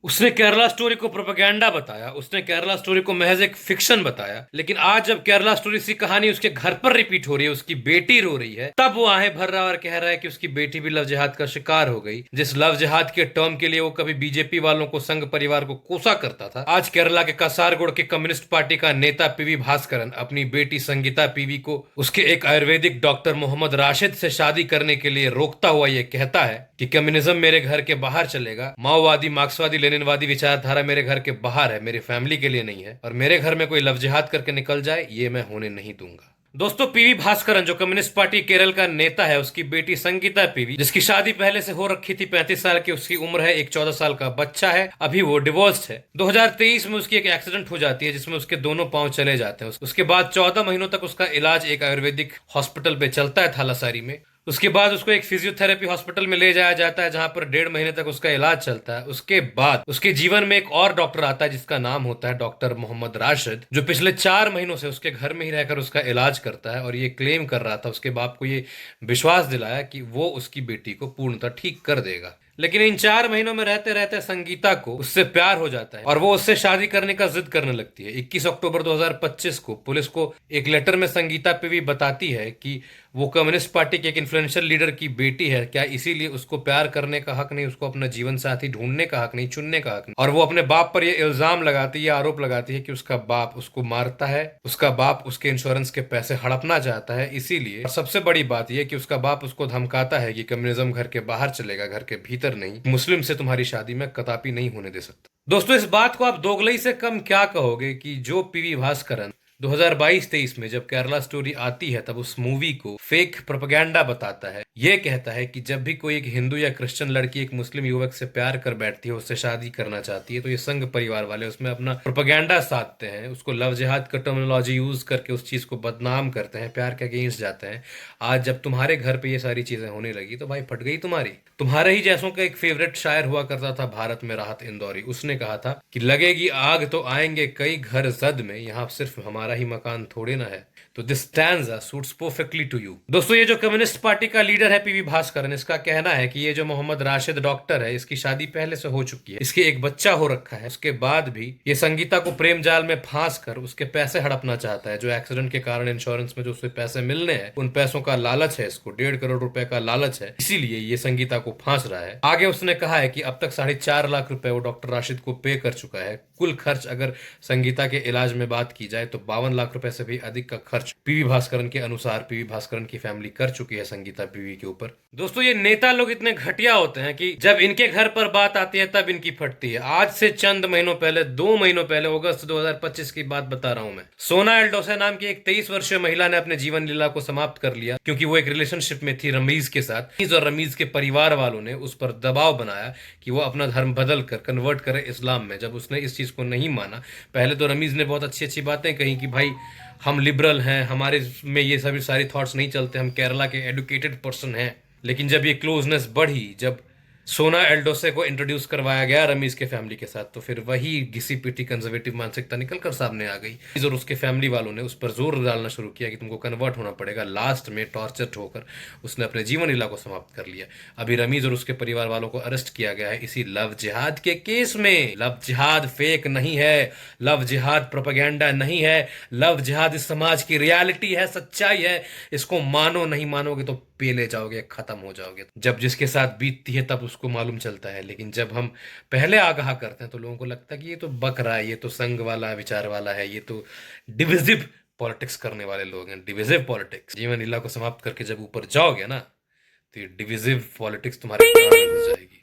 उसने केरला स्टोरी को प्रोपेगेंडा बताया, उसने केरला स्टोरी को महज एक फिक्शन बताया। लेकिन आज जब केरला स्टोरी सी कहानी उसके घर पर रिपीट हो रही है, उसकी बेटी रो रही है, तब वो आहें भर रहा है और कह रहा है कि उसकी बेटी भी लव जिहाद का शिकार हो गई। जिस लव जिहाद के टर्म के लिए वो कभी बीजेपी वालों को, संघ परिवार को कोसा करता था, आज केरला के कासारगोड़ के कम्युनिस्ट पार्टी का नेता पीवी भास्करन अपनी बेटी संगीता पीवी को उसके एक आयुर्वेदिक डॉक्टर मोहम्मद राशिद से शादी करने के लिए रोकता हुआ ये कहता है कि कम्युनिज्म मेरे घर के बाहर चलेगा, माओवादी, मार्क्सवादी, लेनिनवादी विचारधारा मेरे घर के बाहर है, मेरी फैमिली के लिए नहीं है, और मेरे घर में कोई लव जिहाद करके निकल जाए ये मैं होने नहीं दूंगा। दोस्तों, पीवी भास्करन जो कम्युनिस्ट पार्टी केरल का नेता है, उसकी बेटी संगीता पीवी, जिसकी शादी पहले से हो रखी थी, 35 साल की उसकी उम्र है, एक 14 साल का बच्चा है, अभी वो डिवोर्स्ड है। 2023 में उसकी एक एक्सीडेंट हो जाती है जिसमें उसके दोनों पांव चले जाते हैं। उसके बाद 14 महीनों तक उसका इलाज एक आयुर्वेदिक हॉस्पिटल पे चलता है, थालासारी में। उसके बाद उसको एक फिजियोथेरेपी हॉस्पिटल में ले जाया जाता है, जहां पर 1.5 महीने तक उसका इलाज चलता है। उसके बाद उसके जीवन में एक और डॉक्टर आता है जिसका नाम होता है डॉक्टर मोहम्मद राशिद, जो पिछले 4 महीनों से उसके घर में ही रहकर उसका इलाज करता है, और ये क्लेम कर रहा था, उसके बाप को ये विश्वास दिलाया कि वो उसकी बेटी को पूर्णतः ठीक कर देगा। लेकिन इन 4 महीनों में रहते रहते संगीता को उससे प्यार हो जाता है और वो उससे शादी करने का जिद करने लगती है। 21 अक्टूबर 2025 को पुलिस को एक लेटर में संगीता पीवी बताती है कि वो कम्युनिस्ट पार्टी के एक इन्फ्लुएंशियल लीडर की बेटी है, क्या इसीलिए उसको प्यार करने का हक नहीं, उसको अपना जीवन साथी ढूंढने का हक नहीं, चुनने का हक नहीं। और वो अपने बाप पर ये इल्जाम लगाती है, ये आरोप लगाती है कि उसका बाप उसको मारता है, उसका बाप उसके इंश्योरेंस के पैसे हड़पना चाहता है, इसीलिए। और सबसे बड़ी बात यह कि उसका बाप उसको धमकाता है कि कम्युनिज्म घर के बाहर चलेगा, घर के भीतर नहीं, मुस्लिम से तुम्हारी शादी में कदापि नहीं होने दे सकता। दोस्तों, इस बात को आप दोगलई से कम क्या कहोगे कि जो पीवी भास्करन 2022-23 में जब केरला स्टोरी आती है तब उस मूवी को फेक प्रोपेगेंडा बताता है। यह कहता है कि जब भी कोई एक हिंदू या क्रिश्चियन लड़की एक मुस्लिम युवक से प्यार कर बैठती है, उससे शादी करना चाहती है, तो ये संघ परिवार वाले उसमें अपना प्रोपेगेंडा साधते हैं, उसको लव जिहाद का टर्मिनोलॉजी यूज करके उस चीज को बदनाम करते हैं, प्यार के अगेंस्ट जाते हैं। आज जब तुम्हारे घर पे ये सारी चीजें होने लगी तो भाई फट गई तुम्हारी। तुम्हारे ही जैसों का एक फेवरेट शायर हुआ करता था भारत में, राहत इंदौरी, उसने कहा था कि लगेगी आग तो आएंगे कई घर जद में, यहाँ सिर्फ हमारा ही मकान थोड़े ना है। तो this stanza suits perfectly to you. दोस्तों, ये जो कम्युनिस्ट पार्टी का लीडर है पीवी भास्करन, इसका कहना है कि ये जो मोहम्मद राशिद डॉक्टर है, इसकी शादी पहले से हो चुकी है, इसके एक बच्चा हो रखा है, उसके बाद भी ये संगीता को प्रेम जाल में फांस कर उसके पैसे हड़पना चाहता है। जो एक्सीडेंट के कारण इंश्योरेंस में जो उससे पैसे मिलने हैं, उन पैसों का लालच है, इसको 1.5 करोड़ रुपए का लालच है, इसीलिए ये संगीता को फांस रहा है। आगे उसने कहा है कि अब तक 4.5 लाख रुपए वो डॉक्टर राशिद को पे कर चुका है। कुल खर्च अगर संगीता के इलाज में बात की जाए तो 52 लाख रुपए से भी अधिक का खर्च पीवी भास्करन के अनुसार पीवी भास्करन की फैमिली कर चुकी है संगीता पीवी के ऊपर। दोस्तों, ये नेता लोग इतने घटिया होते हैं कि जब इनके घर पर बात आती है तब इनकी फटती है। आज से चंद महीनों पहले, 2 महीनों पहले, अगस्त 2025 की बात बता रहा हूं मैं, सोना एल्डोसा नाम की एक 23 वर्षीय महिला ने अपने जीवन लीला को समाप्त कर लिया क्योंकि वो एक रिलेशनशिप में थी रमीज के साथ। और रमीज के परिवार वालों ने उस पर दबाव बनाया कि वो अपना धर्म बदल कर कन्वर्ट करे इस्लाम में। जब उसने इस चीज को नहीं माना, पहले तो रमीज ने बहुत अच्छी अच्छी बातें कही कि भाई हम लिबरल हैं, हमारे में ये सभी सारी थॉट्स नहीं चलते, हम केरला के एडुकेटेड पर्सन हैं। लेकिन जब ये क्लोजनेस बढ़ी, जब सोना एल्डोसे को इंट्रोड्यूस करवाया गया रमीज के फैमिली के साथ, तो फिर वही घिसी पिटी कंजर्वेटिव मानसिकता निकलकर सामने आ गई और उसके फैमिली वालों ने उस पर जोर डालना शुरू किया कि तुमको कन्वर्ट होना पड़ेगा। लास्ट में टॉर्चर होकर उसने अपने जीवन लीला को समाप्त कर लिया। अभी रमीज और उसके परिवार वालों को अरेस्ट किया गया है इसी लव जिहाद के केस में। लव जिहाद फेक नहीं है, लव जिहाद प्रोपेगेंडा नहीं है, लव जिहाद इस समाज की रियलिटी है, सच्चाई है। इसको मानो, नहीं मानोगे तो पेले जाओगे, खत्म हो जाओगे। जब जिसके साथ बीतती है तब उसको मालूम चलता है, लेकिन जब हम पहले आगाह करते हैं तो लोगों को लगता है कि ये तो बक रहा है, ये तो संघ वाला विचार वाला है, ये तो डिविजिव पॉलिटिक्स करने वाले लोग हैं। डिविजिव पॉलिटिक्स, जीवन लीला को समाप्त करके जब ऊपर जाओगे ना, तो ये डिविजिव पॉलिटिक्स तुम्हारे प्राण में घुस जाएगी।